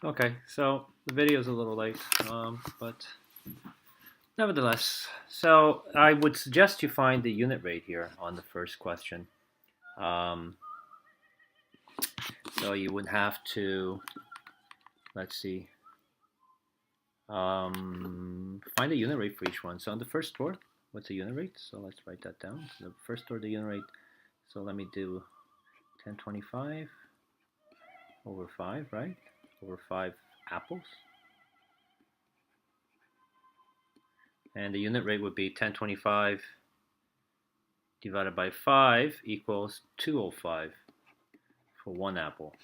Okay, so the video is a little late, but nevertheless, so I would suggest you find the unit rate here on the first question. Um, so you would have to, let's see, find the unit rate for each one. So on the first store, what's the unit rate? So let's write that down. So the first store, the unit rate. So let me do 1025 over 5, right? Over 5 apples. And the unit rate would be 1025 divided by 5 equals 205 for one apple,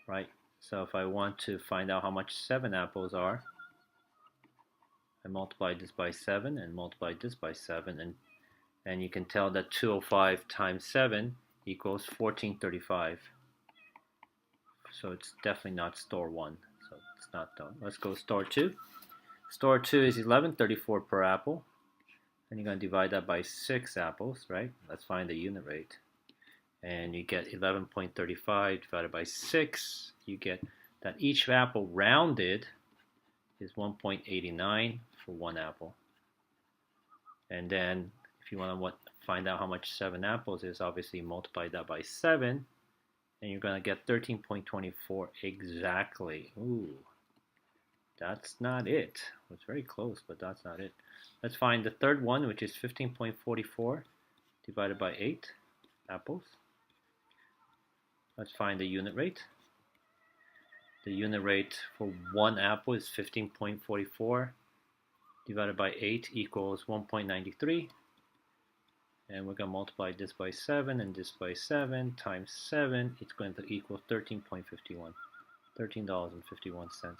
right? So if I want to find out how much 7 apples are, I multiply this by 7 and multiply this by 7, and you can tell that 205 times 7 equals 1435. So it's definitely not store 1. So it's not done. Let's go store 2. Store 2 is 1134 per apple. And you're going to divide that by 6 apples, right? Let's find the unit rate. And you get 11.35 divided by 6. You get that each apple rounded is 1.89 for one apple. And then if you want to find out how much 7 apples is, obviously multiply that by 7. And you're going to get 13.24 exactly. Ooh, that's not it. It's very close, but that's not it. Let's find the third one, which is 15.44 divided by 8 apples. Let's find the unit rate. The unit rate for one apple is 15.44 divided by 8 equals 1.93. And we're going to multiply this by 7 and this by 7 times 7. It's going to equal 13.51. $13.51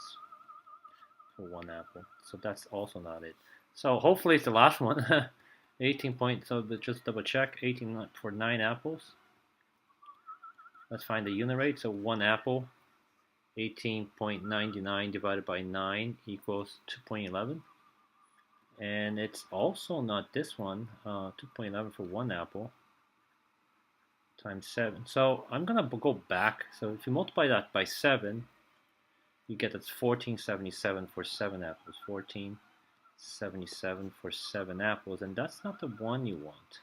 for one apple. So that's also not it. So hopefully it's the last one. 18 point. So just double check. 18 for 9 apples. Let's find the unit rate. So one apple, 18.99 divided by 9 equals 2.11. And it's also not this one, 2.11 for one apple times 7. So I'm going to go back. So if you multiply that by 7, you get that's 1477 for 7 apples. 1477 for 7 apples. And that's not the one you want.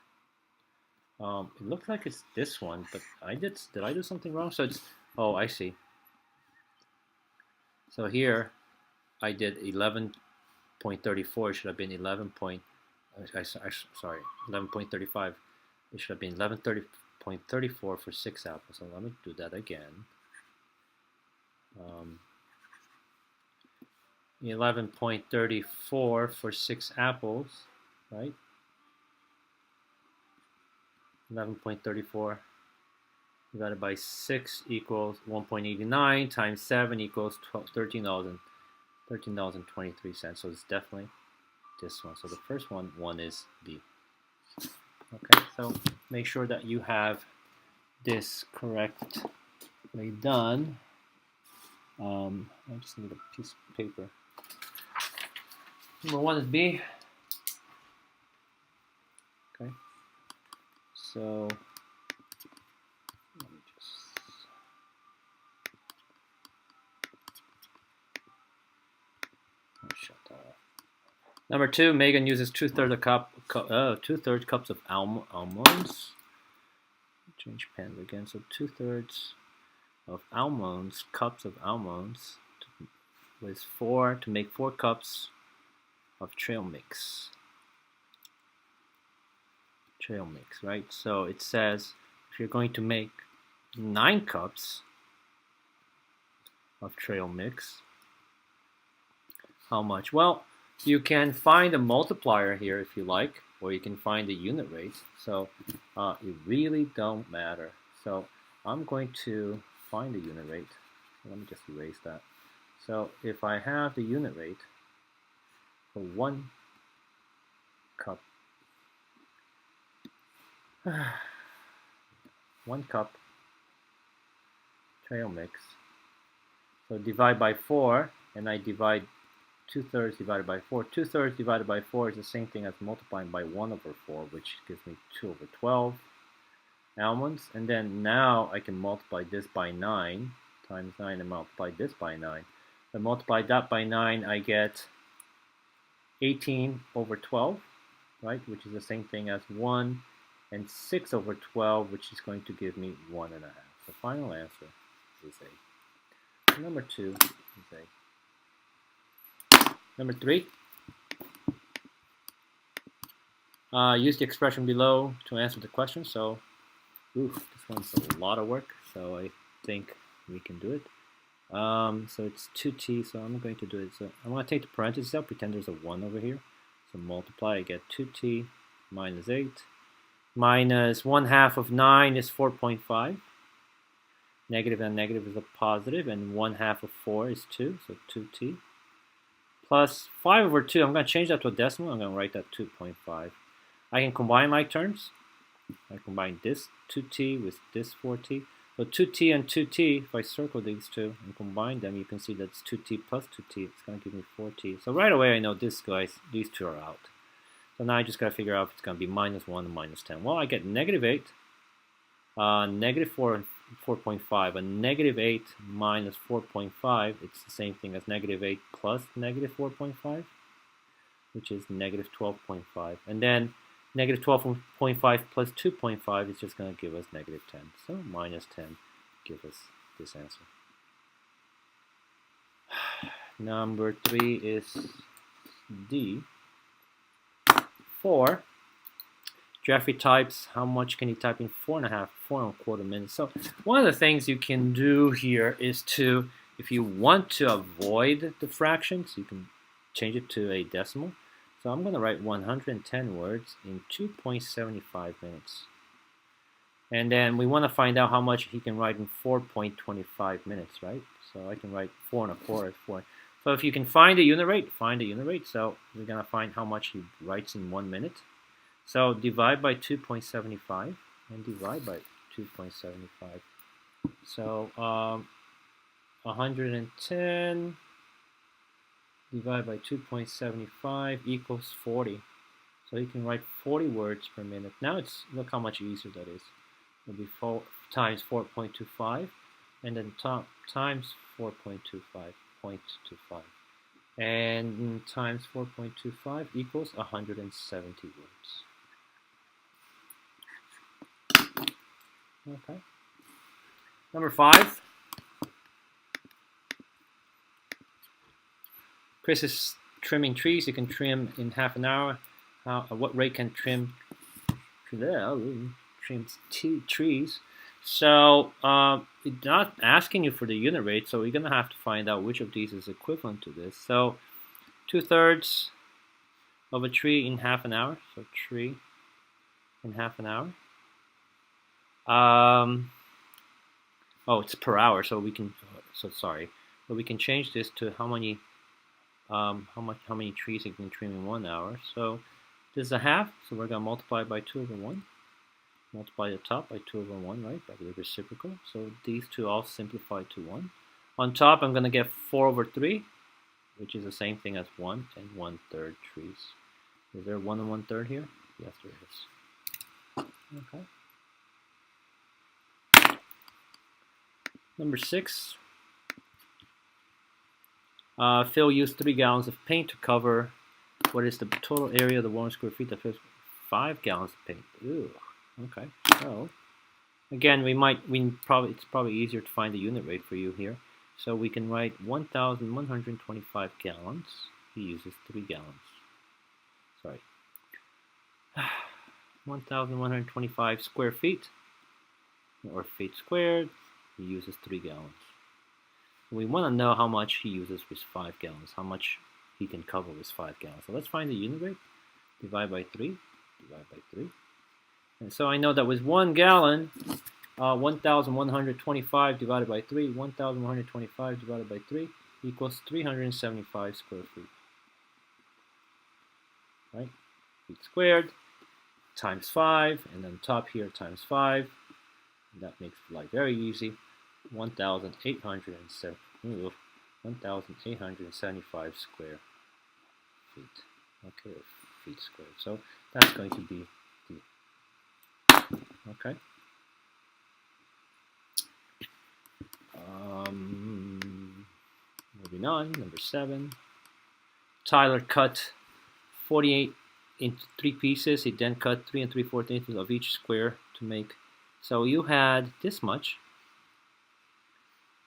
It looks like it's this one, but did I do something wrong? So it's, oh, I see. So here I did 11.34. It should have been 11.35. It should have been 11.34 for 6 apples. So let me do that again. 11.34 for 6 apples, right? 11.34 divided by 6 equals 1.89 times 7 equals $13.23. So it's definitely this one. So the first one is B. Okay, so make sure that you have this correctly done. I just need a piece of paper. Number 1 is B. Okay, so let me just shut that off. Number 2, Megan uses 2/3 cups of almonds. Change pens again. So 2/3 of almonds, cups of almonds, with 4 to make 4 cups of trail mix. Trail mix, right? So it says if you're going to make 9 cups of trail mix, how much? Well, you can find a multiplier here if you like, or you can find the unit rate. So it really don't matter. So I'm going to find the unit rate. Let me just erase that. So if I have the unit rate for 1 cup, 1 cup trail mix, so divide by 4, and I divide 2/3 divided by 4. 2/3 divided by 4 is the same thing as multiplying by 1/4, which gives me 2/12 almonds. And then now I can multiply this by 9 times 9 and multiply this by 9. If I multiply that by 9, I get 18 over 12, right, which is the same thing as 1, and 6 over 12, which is going to give me 1 1/2. The final answer is A. So number 2 is A. Number 3, use the expression below to answer the question. So, this one's a lot of work, so I think we can do it. So it's 2t, so I'm going to do it. So I'm going to take the parentheses out, pretend there's a 1 over here. So multiply, I get 2t minus 8. Minus 1/2 of 9 is 4.5. Negative and negative is a positive, and 1/2 of 4 is 2, so 2t. Plus 5 over 2, I'm going to change that to a decimal. I'm going to write that 2.5. I can combine like terms. I combine this 2t with this 4t. So 2t and 2t, if I circle these two and combine them, you can see that's 2t plus 2t. It's going to give me 4t. So right away I know these two are out. So now I just got to figure out if it's going to be minus 1 and minus 10. Well, I get negative 8, negative 4 and 4.5. And negative 8 minus 4.5, it's the same thing as negative 8 plus negative 4.5, which is negative 12.5. And then negative 12.5 plus 2.5 is just going to give us negative 10. So minus 10 gives us this answer. Number 3 is D. 4. Jeffrey types, how much can he type in 4.25 minutes? So one of the things you can do here is to, if you want to avoid the fractions, you can change it to a decimal. So I'm going to write 110 words in 2.75 minutes. And then we want to find out how much he can write in 4.25 minutes, right? So I can write 4.25 at 4. So if you can find the unit rate, find the unit rate. So we're going to find how much he writes in 1 minute. So divide by 2.75 and divide by 2.75. So 110 divided by 2.75 equals 40. So you can write 40 words per minute. Now look how much easier that is. It'll be 4 times 4.25, and then times 4.25, 0.25. And times 4.25 equals 170 words. Okay. Number 5. Chris is trimming trees. You can trim in half an hour. At what rate can trim trees? So it's not asking you for the unit rate, so we're going to have to find out which of these is equivalent to this. So 2/3 of a tree in half an hour. So tree in half an hour. Oh, it's per hour, so we can. But we can change this to how many trees you can trim in 1 hour. So this is a half, so we're gonna multiply by 2/1. Multiply the top by 2/1, right? By the reciprocal. So these two all simplify to 1. On top, I'm gonna get 4/3, which is the same thing as 1 and 1/3 trees. Is there 1 and 1/3 here? Yes, there is. Okay. Number 6. Phil used 3 gallons of paint to cover what is the total area of the 1 square feet that fills 5 gallons of paint. Ooh, okay. So again, it's probably easier to find the unit rate for you here. So we can write 1,125 gallons. He uses 3 gallons. Sorry. 1,125 square feet, or feet squared. He uses 3 gallons. We want to know how much he uses with 5 gallons, how much he can cover with 5 gallons. So let's find the unit rate. Divide by 3, divide by 3. And so I know that with 1 gallon, 1,125 divided by 3, 1,125 divided by 3 equals 375 square feet. Right? Feet squared times 5, and then top here times 5. That makes life very easy. 1,875 square feet. Okay, feet squared. So that's going to be D. Okay. Moving on, number 7. Tyler cut 48 into 3 pieces. He then cut 3 3/4 inches of each square to make. So you had this much,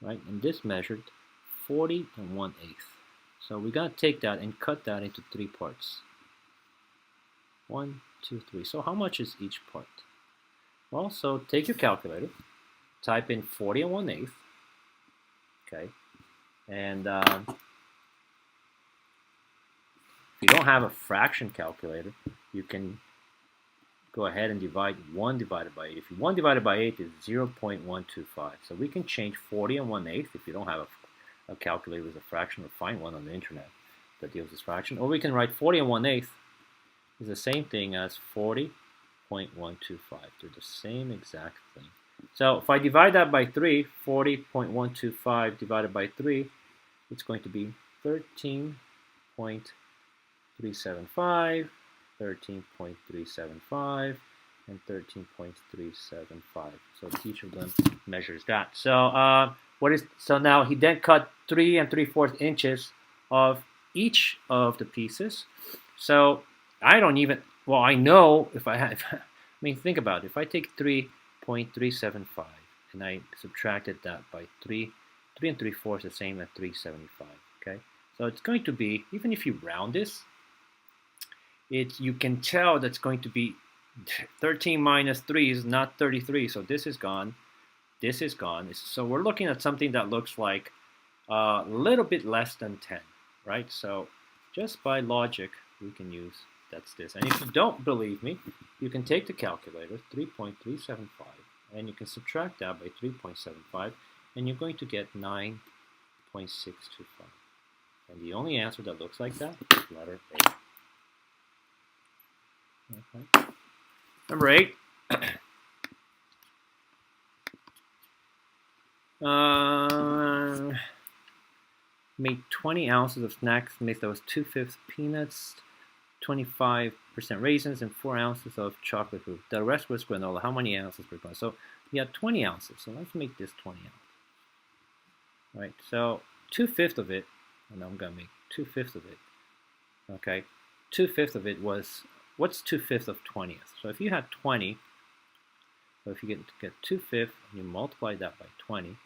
right? And this measured 40 1/8. So we gotta take that and cut that into 3 parts. 1, 2, 3. So how much is each part? Well, so take your calculator, type in 40 1/8. Okay, and if you don't have a fraction calculator, you can go ahead and divide 1 divided by 8. If 1 divided by 8 is 0.125. So we can change 40 1/8 if you don't have a calculator with a fraction, or find one on the internet that deals with fraction. Or we can write 40 1/8 is the same thing as 40.125. They're the same exact thing. So if I divide that by 3, 40.125 divided by 3, it's going to be 13.375, 13.375, and 13.375. So each of them measures that. So so now he then cut 3 3/4 inches of each of the pieces. So I don't even, well, I know if I have, I mean, think about it. If I take 3.375 and I subtracted that by 3 3/4 is the same as 375. Okay, so it's going to be, even if you round this, you can tell that's going to be 13 minus 3 is not 33. So this is gone. This is gone. So we're looking at something that looks like a little bit less than 10, right? So just by logic, we can use that's this. And if you don't believe me, you can take the calculator, 3.375, and you can subtract that by 3.75, and you're going to get 9.625. And the only answer that looks like that is letter A. Okay. Number 8. Made 20 ounces of snacks mixed that was 2/5 peanuts, 25% raisins, and 4 ounces of chocolate fruit. The rest was granola. How many ounces per pound? So we had 20 ounces. So let's make this 20 ounces. All right. So 2/5 of it, and I'm gonna make 2/5 of it. Okay. 2/5 of it was, what's 2/5 of 20th? So if you had 20, so if you get 2/5 and you multiply that by 20,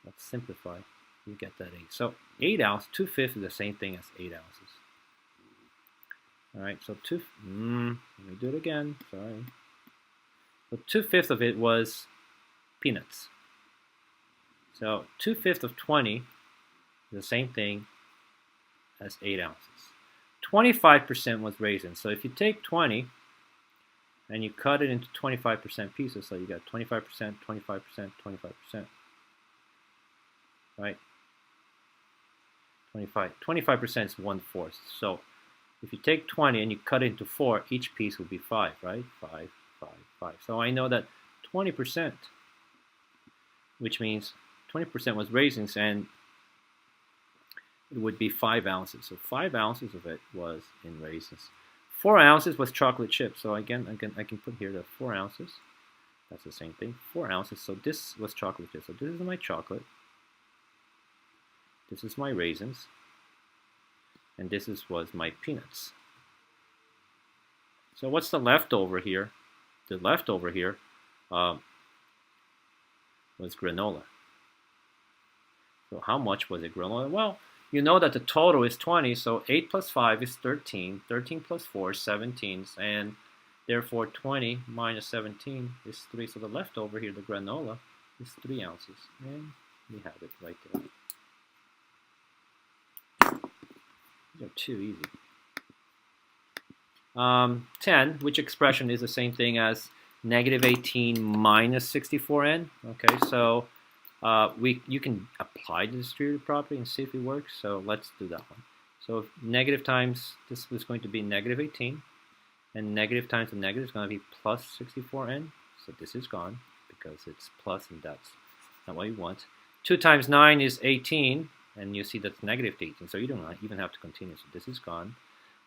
let's simplify. You get that 8. So 8 ounces, 2/5 is the same thing as 8 ounces. All right, so let me do it again. Sorry. So 2/5 of it was peanuts. So 2/5 of 20 is the same thing as 8 ounces. 25% was raisins. So if you take 20 and you cut it into 25% pieces, so you got 25%, 25%, 25%. Right? 25% is 1/4. So if you take 20 and you cut it into 4, each piece would be 5, right? 5, 5, 5. So I know that 20%, which means 20% was raisins, and it would be 5 ounces. So 5 ounces of it was in raisins. 4 ounces was chocolate chips. So again, I can put here that 4 ounces. That's the same thing. 4 ounces. So this was chocolate chips. So this is my chocolate. This is my raisins. And this was my peanuts. So what's the leftover here? The leftover here was granola. So how much was it granola? Well, you know that the total is 20, so 8 plus 5 is 13. 13 plus 4 is 17, and therefore 20 minus 17 is 3. So the leftover here, the granola, is 3 ounces. And we have it right there. These are too easy. 10, which expression is the same thing as negative 18 minus 64n? Okay, so you can apply the distributive property and see if it works. So let's do that one. So negative times, this was going to be negative 18, and negative times the negative is going to be plus 64n. So this is gone because it's plus, and that's not what you want. 2 times 9 is 18, and you see that's negative 18. So you don't even have to continue. So this is gone.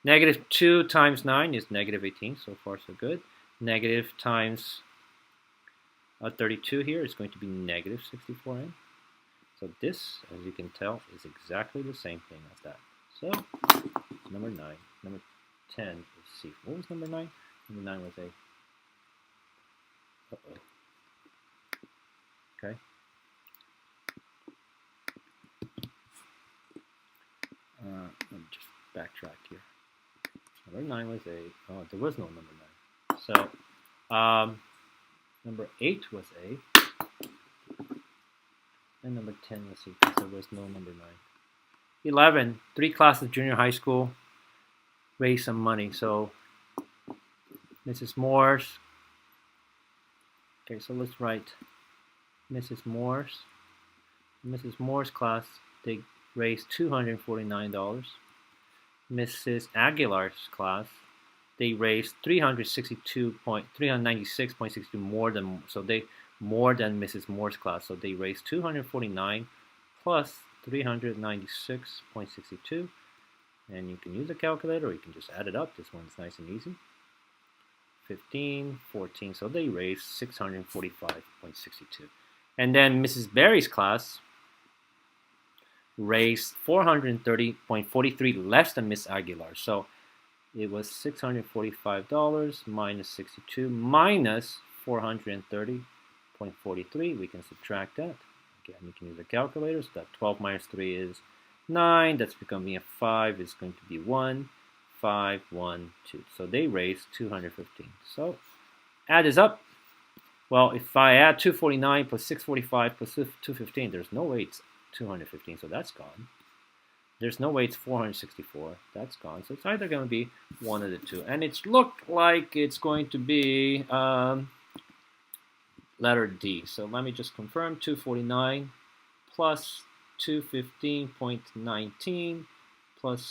Negative 2 times 9 is negative 18. So far, so good. Negative times 32 here is going to be negative 64n. So this, as you can tell, is exactly the same thing as that. So number 9. Number 10 is C. What was number 9? Number 9 was A. Uh-oh. Okay. Let me just backtrack here. Number 9 was A. Oh, there was no number 9. So number 8 was A. And number 10 was C, because there was no number 9. 11, 3 classes junior high school, raise some money. So Mrs. Moore's, okay, so let's write Mrs. Moore's class, they raised $249. Mrs. Aguilar's class, they raised 396.62 more than, so they more than Mrs. Moore's class, so they raised 249 plus 396.62, and you can use a calculator or you can just add it up. This one's nice and easy. 15, 14, so they raised 645.62. And then Mrs. Berry's class raised 430.43 less than Miss Aguilar. So it was $645 minus 62 minus 430.43. We can subtract that. Again, we can use a calculator. So that 12 minus 3 is 9. That's becoming a 5. It's going to be 1. 5, 1, 2. So they raised 215. So add this up. Well, if I add 249 plus 645 plus 215, there's no way it's 215, so that's gone. There's no way it's 464, that's gone. So it's either going to be one of the two. And it's looked like it's going to be letter D. So let me just confirm 249 plus 215.19 plus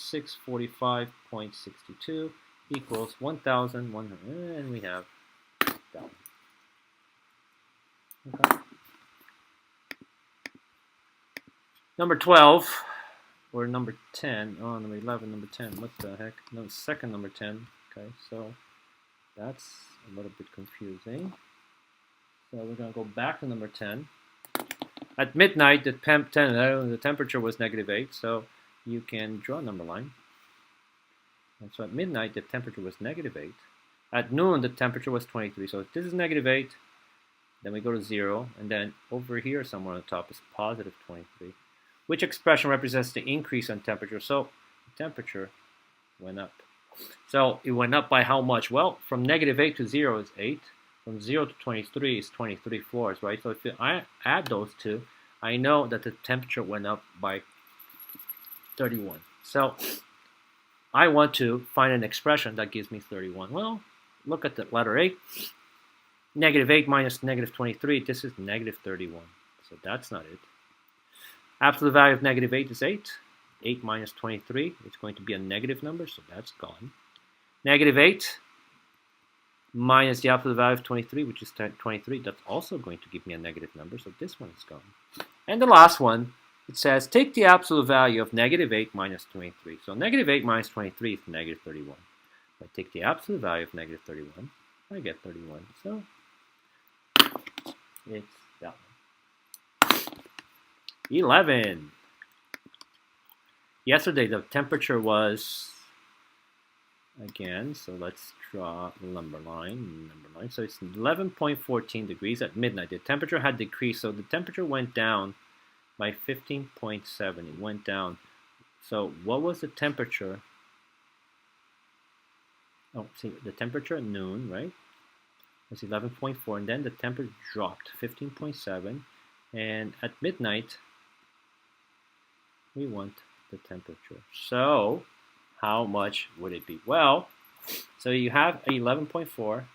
645.62 equals 1,100, and we have that one. Okay. Number 12, or number 10, oh, number 11, number 10, what the heck? No, second number 10, okay, so that's a little bit confusing. So we're going to go back to number 10. At midnight, the temperature was -8, so you can draw a number line. And so at midnight, the temperature was -8. At noon, the temperature was 23. So if this is -8, then we go to 0, and then over here somewhere on the top is +23. Which expression represents the increase in temperature? So the temperature went up. So it went up by how much? Well, from -8 to 0 is 8. From 0 to 23 is 23 floors, right? So if I add those two, I know that the temperature went up by 31. So I want to find an expression that gives me 31. Well, look at the letter A. -8 minus -23, this is -31. So that's not it. Absolute value of -8 is 8. 8 minus 23, it's going to be a negative number, so that's gone. -8 minus the absolute value of 23, which is 23, that's also going to give me a negative number, so this one is gone. And the last one, it says, take the absolute value of -8 minus 23. So -8 minus 23 is -31. If I take the absolute value of -31, I get 31. So it's that one. 11. Yesterday the temperature was, again, so let's draw a number line. So it's 11.14 degrees at midnight. The temperature had decreased, so the temperature went down by 15.7. It went down. So what was the temperature? Oh, see, the temperature at noon, right, was 11.4, and then the temperature dropped 15.7, and at midnight we want the temperature. So how much would it be? Well, so you have 11.4,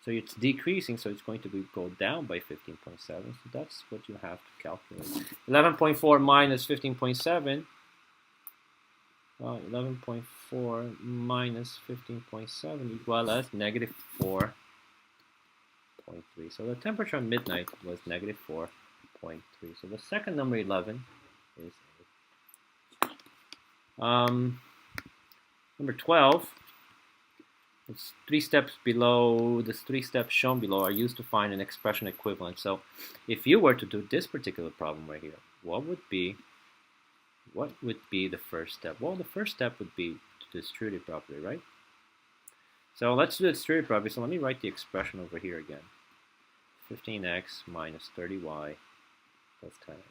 so it's decreasing, so it's going to go down by 15.7, so that's what you have to calculate. 11.4 minus 15.7, well, 11.4 minus 15.7 equal as -4.3. So the temperature at midnight was -4.3. So the second number 11 is number 12. It's 3 steps below. The 3 steps shown below are used to find an expression equivalent. So if you were to do this particular problem right here, what would be the first step? Well, the first step would be to distribute it properly, right? So let's do the distributed property. So let me write the expression over here again. 15x minus 30y plus 10x.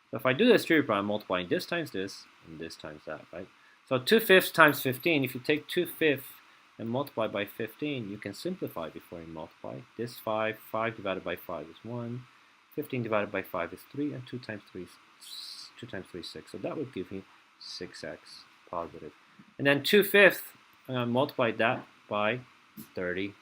So if I do the distributed property, I'm multiplying this times this and this times that, right? So 2/5 times 15, if you take 2/5 and multiply by 15, you can simplify before you multiply. This 5 divided by 5 is 1, 15 divided by 5 is 3, and 2 times 3 is 6. So that would give me 6x positive. And then 2/5, multiply that by 30,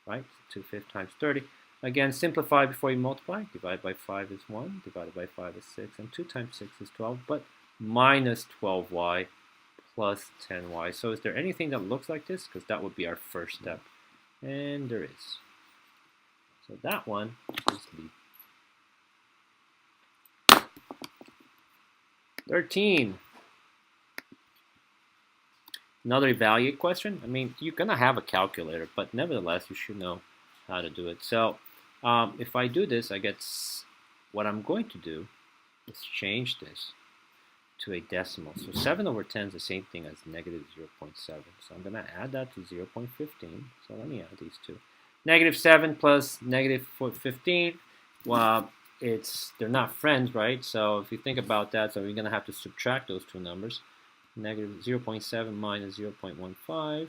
right? 2/5 times 30. Again, simplify before you multiply. Divided by 5 is 1, divided by 5 is 6, and 2 times 6 is 12, but minus 12y plus 10y. So is there anything that looks like this? Because that would be our first step. And there is. So that one is B. 13. Another evaluate question. I mean, you're going to have a calculator, but nevertheless, you should know how to do it. So if I do this, I get, what I'm going to do is change this to a decimal. So 7 over 10 is the same thing as negative 0.7. So I'm going to add that to 0.15. So let me add these two. Negative 7 plus negative 15. Well, they're not friends, right? So if you think about that, so we're going to have to subtract those two numbers. Negative 0.7 minus 0.15.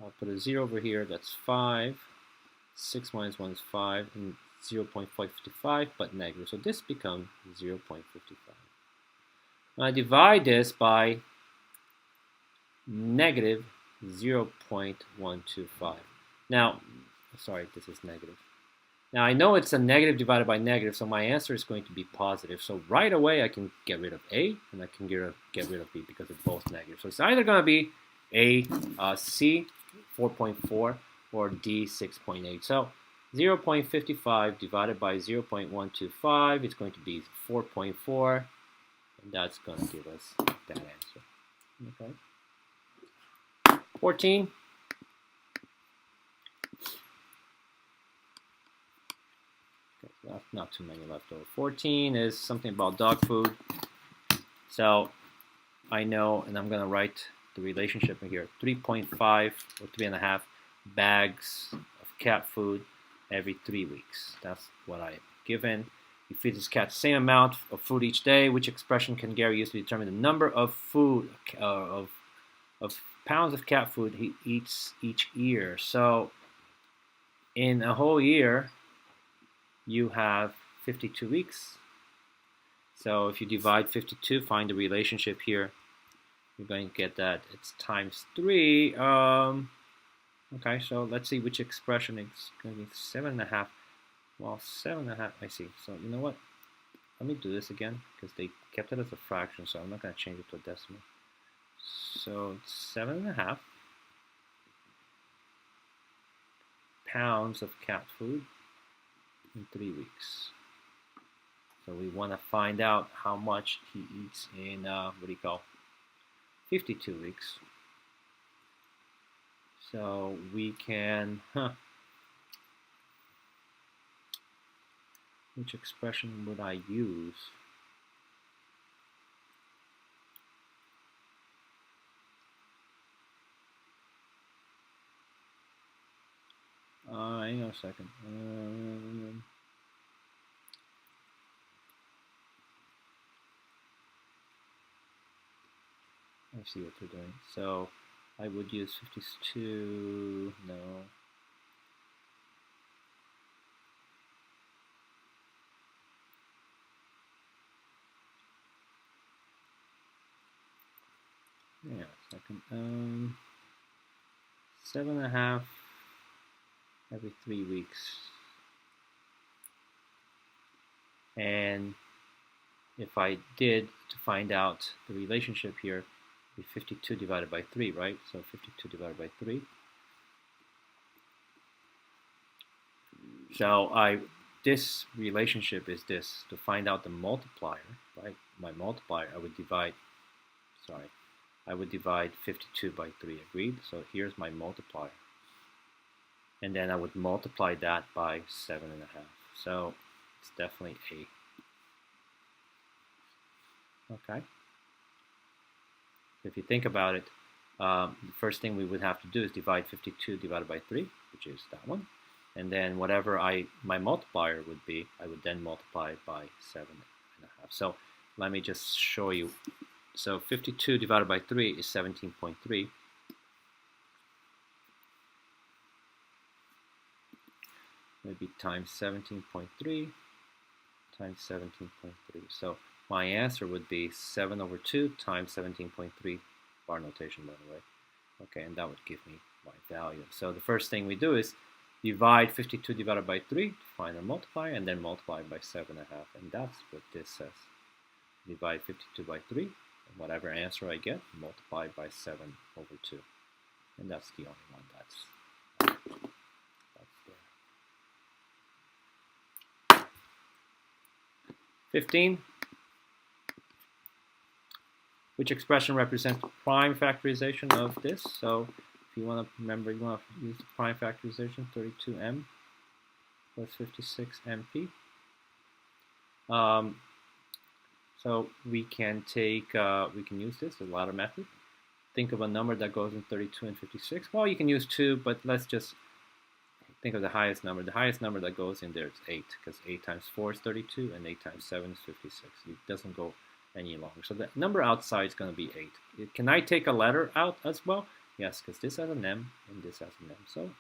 I'll put a 0 over here. That's 5. 6 minus 1 is 5. And 0.55, but negative. So this becomes 0.55. I divide this by negative 0.125. Now, sorry, this is negative. Now I know it's a negative divided by negative, so my answer is going to be positive. So right away I can get rid of A and I can get rid of B because it's both negative. So it's either going to be A, C, 4.4, or D, 6.8. So 0.55 divided by 0.125 is going to be 4.4. And that's going to give us that answer. Okay. 14. Okay, not too many left over. 14 is something about dog food. So I know, and I'm going to write the relationship in here. 3.5 or 3.5 bags of cat food every 3 weeks. That's what I have given. You feed this cat the same amount of food each day. Which expression can Gary use to determine the number of food of pounds of cat food he eats each year? So in a whole year, you have 52 weeks. So if you divide 52, find the relationship here. You're going to get that it's times 3. Okay, so let's see which expression is going to be 7.5. Well, 7.5, I see. So you know what? Let me do this again because they kept it as a fraction, so I'm not going to change it to a decimal. So 7.5 pounds of cat food in 3 weeks. So we want to find out how much he eats in, 52 weeks. So we can, which expression would I use? Hang on a second. I see what they're doing. So I would use 52, no. Yeah, second. 7.5 every 3 weeks. And if I did to find out the relationship here, it would be 52 divided by 3, right? So 52 divided by 3. So this relationship is this. To find out the multiplier, right? My multiplier, I would divide 52 by 3, agreed? So here's my multiplier. And then I would multiply that by 7.5. So it's definitely A. Okay. If you think about it, the first thing we would have to do is divide 52 divided by 3, which is that one. And then whatever my multiplier would be, I would then multiply by 7.5. So let me just show you. So 52 divided by 3 is 17.3. Maybe times 17.3 times 17.3. So my answer would be 7/2 times 17.3, bar notation by the way. Okay, and that would give me my value. So the first thing we do is divide 52 divided by 3 to find a multiplier, and then multiply by 7.5. And that's what this says. Divide 52 by 3, and whatever answer I get, multiply by 7/2. And that's the only one that's there. 15. Which expression represents the prime factorization of this? So if you want to remember, you want to use the prime factorization, 32m plus 56mp. So we can use this, the ladder method. Think of a number that goes in 32 and 56. Well, you can use 2, but let's just think of the highest number. The highest number that goes in there is 8, because 8 times 4 is 32, and 8 times 7 is 56. It doesn't go any longer. So the number outside is going to be 8. Can I take a letter out as well? Yes, because this has an M and this has an M. So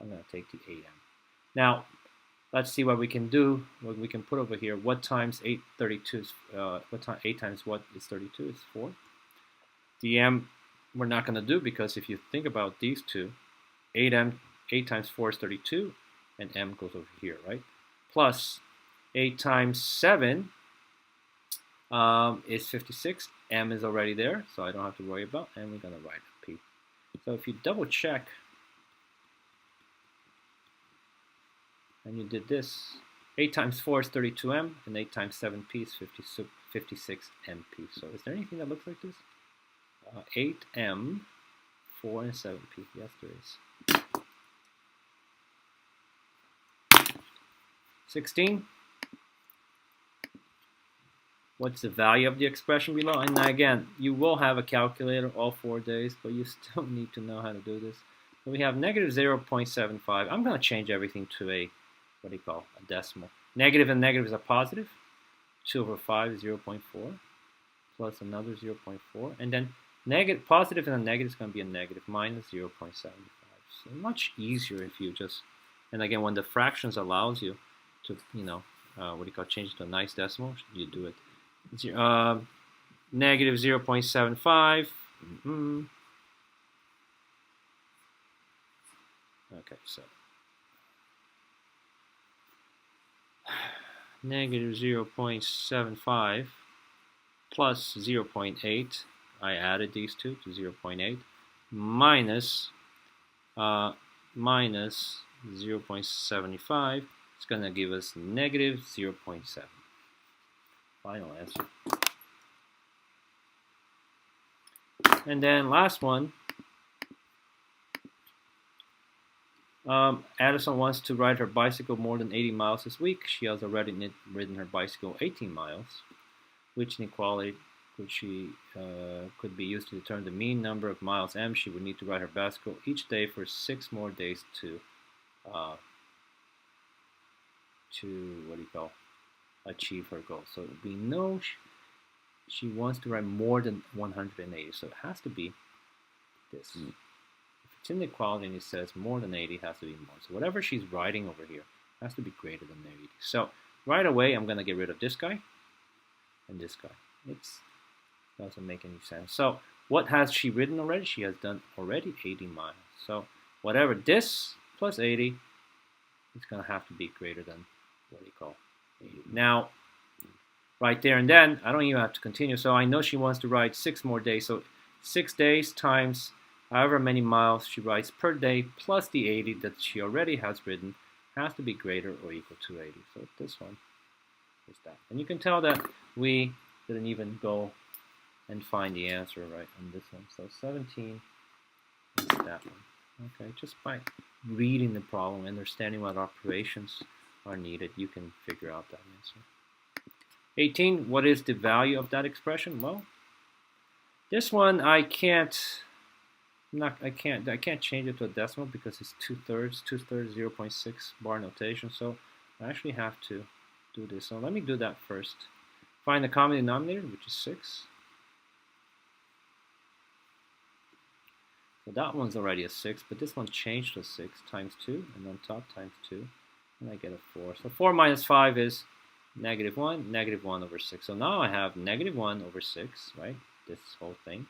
I'm going to take the 8M. Now, let's see what we can do. What we can put over here. What times 832 is 8 times what is 32? Is 4. The M we're not going to do, because if you think about these two, 8 times 4 is 32, and M goes over here, right? Plus 8 times 7 is 56. M is already there, so I don't have to worry about, and we're going to write a P. So if you double check, and you did this, 8 times 4 is 32m, and 8 times 7p is 56mp. So is there anything that looks like this? 8m, 4, and 7p. Yes, there is. 16. What's the value of the expression below? And again, you will have a calculator all 4 days, but you still need to know how to do this. So we have negative 0.75. I'm going to change everything to a, what do you call, a decimal. Negative and negative is a positive. 2/5 is 0.4, plus another 0.4. And then negative, positive and a negative is going to be a negative, minus 0.75. So much easier if you just, and again, when the fractions allows you to, what do you call, change it to a nice decimal, you do it. Negative 0.75. Okay, so negative 0.75 plus 0.8. I added these two to 0.8 minus 0.75. It's going to give us negative 0.7. Final answer. And then last one. Addison wants to ride her bicycle more than 80 miles this week. She has already ridden her bicycle 18 miles. Which inequality could be used to determine the mean number of miles M she would need to ride her bicycle each day for 6 more days to what do you call, achieve her goal. So we know she wants to ride more than 180. So it has to be this. If it's in the equality and it says more than 80, it has to be more. So whatever she's riding over here has to be greater than 80. So right away, I'm going to get rid of this guy and this guy. It doesn't make any sense. So what has she ridden already? She has done already 80 miles. So whatever this plus 80, it's going to have to be greater than, what do you call, 80. Now, right there and then, I don't even have to continue. So I know she wants to ride 6 more days. So 6 days times however many miles she rides per day plus the 80 that she already has ridden has to be greater or equal to 80. So this one is that. And you can tell that we didn't even go and find the answer right on this one. So 17 is that one. Okay, just by reading the problem, understanding what operations are needed, you can figure out that answer. 18, what is the value of that expression? Well, this one I can't change it to a decimal because it's 2/3, 0.6 bar notation. So I actually have to do this. So let me do that first. Find the common denominator, which is 6. So that one's already a 6, but this one changed to 6 times 2, and on top times 2, and I get a 4. So 4 minus 5 is -1, -1 over 6. So now I have -1 over 6, right? This whole thing.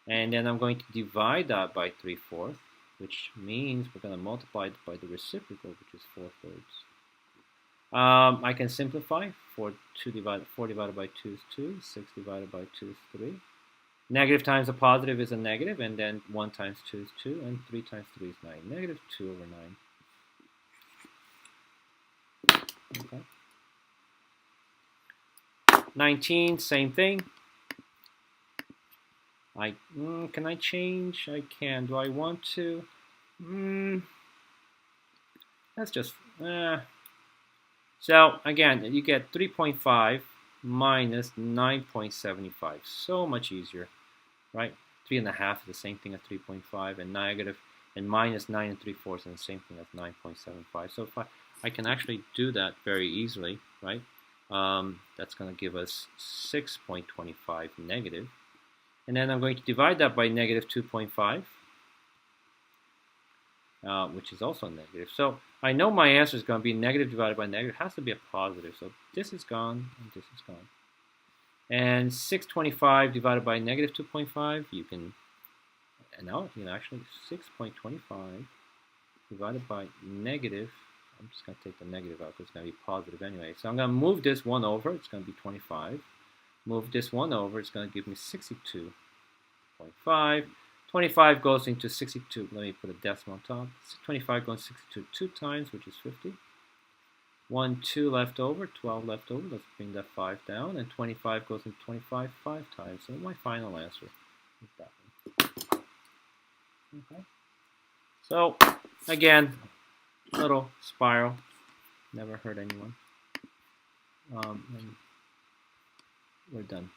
And then I'm going to divide that by 3/4, which means we're going to multiply it by the reciprocal, which is 4/3. I can simplify. 4 divided by 2 is 2. 6 divided by 2 is 3. Negative times a positive is a negative, and then 1 times 2 is 2, and 3 times 3 is 9. -2 over 9. Okay. 19, same thing. Can I change? I can. Do I want to? That's just... So, again, you get 3.5 minus 9.75. So much easier, right? 3.5 is the same thing as 3.5, and negative and minus 9 3/4 is the same thing as 9.75. So if I can actually do that very easily, right? That's going to give us 6.25 negative. And then I'm going to divide that by -2.5, which is also negative. So I know my answer is going to be negative divided by negative. It has to be a positive. So this is gone, and this is gone. And 625 divided by -2.5, you can, and now you know, actually 6.25 divided by negative, I'm just going to take the negative out because it's going to be positive anyway. So I'm going to move this one over. It's going to be 25. Move this one over. It's going to give me 62.5. 25 goes into 62. Let me put a decimal on top. 25 goes 62 2 times, which is 50. 1, 2 left over, 12 left over. Let's bring that 5 down. And 25 goes into 25 5 times. So my final answer is that one. Okay. So, again, little spiral. Never hurt anyone. And we're done.